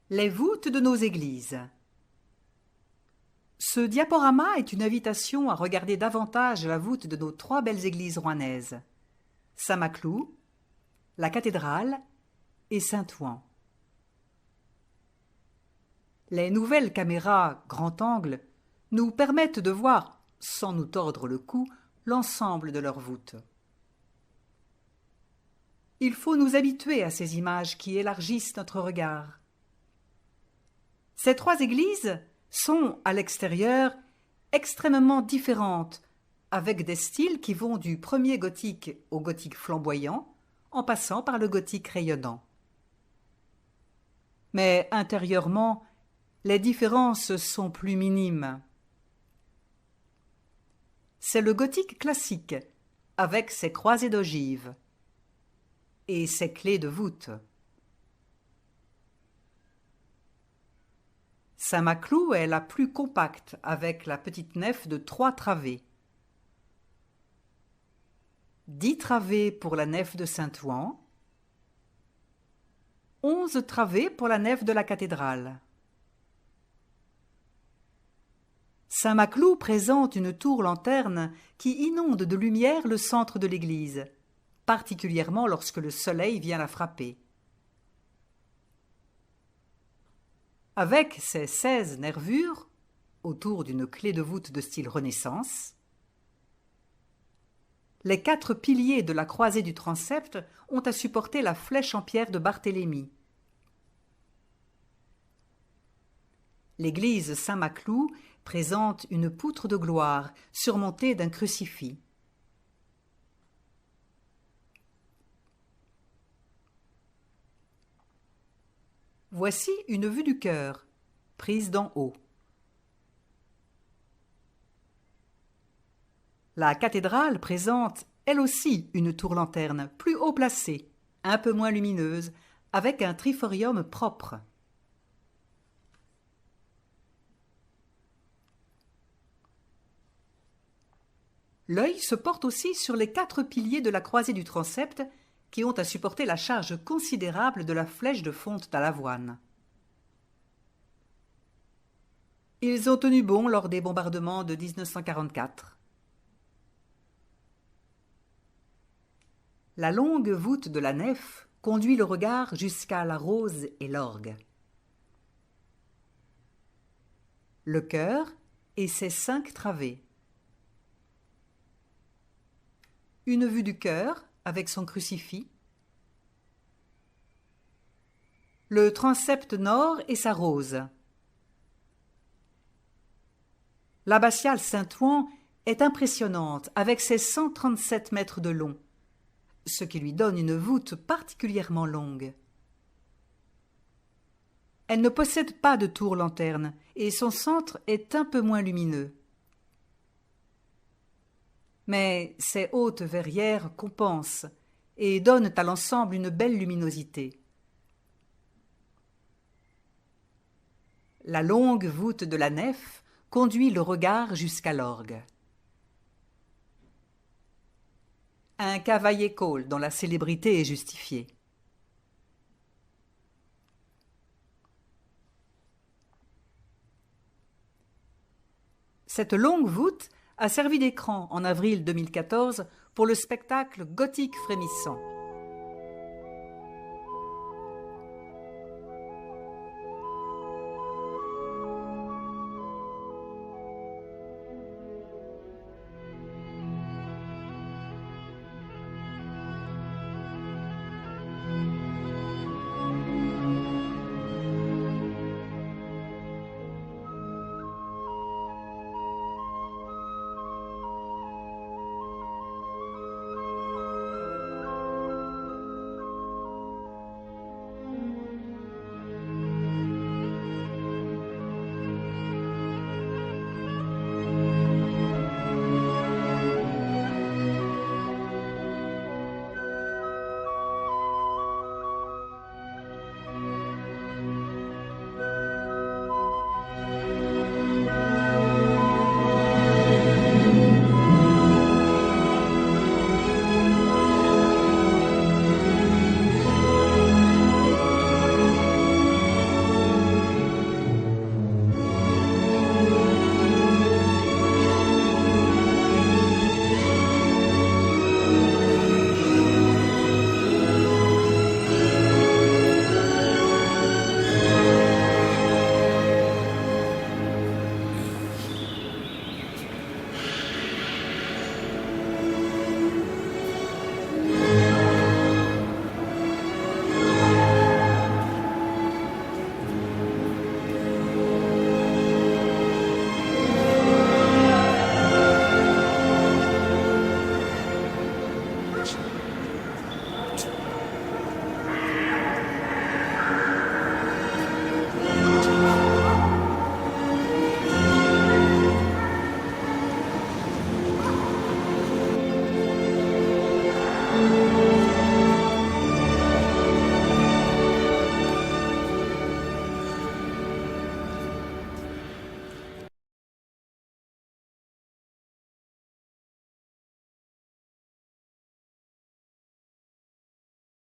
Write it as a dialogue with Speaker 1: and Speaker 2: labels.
Speaker 1: Les voûtes de nos églises. Ce diaporama est une invitation à regarder davantage la voûte de nos trois belles églises rouennaises, Saint-Maclou, la cathédrale et Saint-Ouen. Les nouvelles caméras grand angle nous permettent de voir, sans nous tordre le cou, l'ensemble de leurs voûtes. Il faut nous habituer à ces images qui élargissent notre regard. Ces trois églises sont, à l'extérieur, extrêmement différentes, avec des styles qui vont du premier gothique au gothique flamboyant, en passant par le gothique rayonnant. Mais intérieurement, les différences sont plus minimes. C'est le gothique classique, avec ses croisées d'ogives et ses clés de voûte. Saint-Maclou est la plus compacte, avec la petite nef de 3 travées. 10 travées pour la nef de Saint-Ouen, 11 travées pour la nef de la cathédrale. Saint-Maclou présente une tour-lanterne qui inonde de lumière le centre de l'église, particulièrement lorsque le soleil vient la frapper. Avec ses 16 nervures, autour d'une clé de voûte de style Renaissance, les 4 piliers de la croisée du transept ont à supporter la flèche en pierre de Barthélemy. L'église Saint-Maclou présente une poutre de gloire surmontée d'un crucifix. Voici une vue du chœur, prise d'en haut. La cathédrale présente, elle aussi, une tour-lanterne, plus haut placée, un peu moins lumineuse, avec un triforium propre. L'œil se porte aussi sur les 4 piliers de la croisée du transept qui ont à supporter la charge considérable de la flèche de fonte à l'avoine. Ils ont tenu bon lors des bombardements de 1944. La longue voûte de la nef conduit le regard jusqu'à la rose et l'orgue. Le chœur et ses 5 travées. Une vue du chœur avec son crucifix. Le transept nord et sa rose. L'abbatiale Saint-Ouen est impressionnante avec ses 137 mètres de long, ce qui lui donne une voûte particulièrement longue. Elle ne possède pas de tour-lanterne et son centre est un peu moins lumineux. Mais ces hautes verrières compensent et donnent à l'ensemble une belle luminosité. La longue voûte de la nef conduit le regard jusqu'à l'orgue. Un cavalier Cole dont la célébrité est justifiée. Cette longue voûte a servi d'écran en avril 2014 pour le spectacle Gothique frémissant.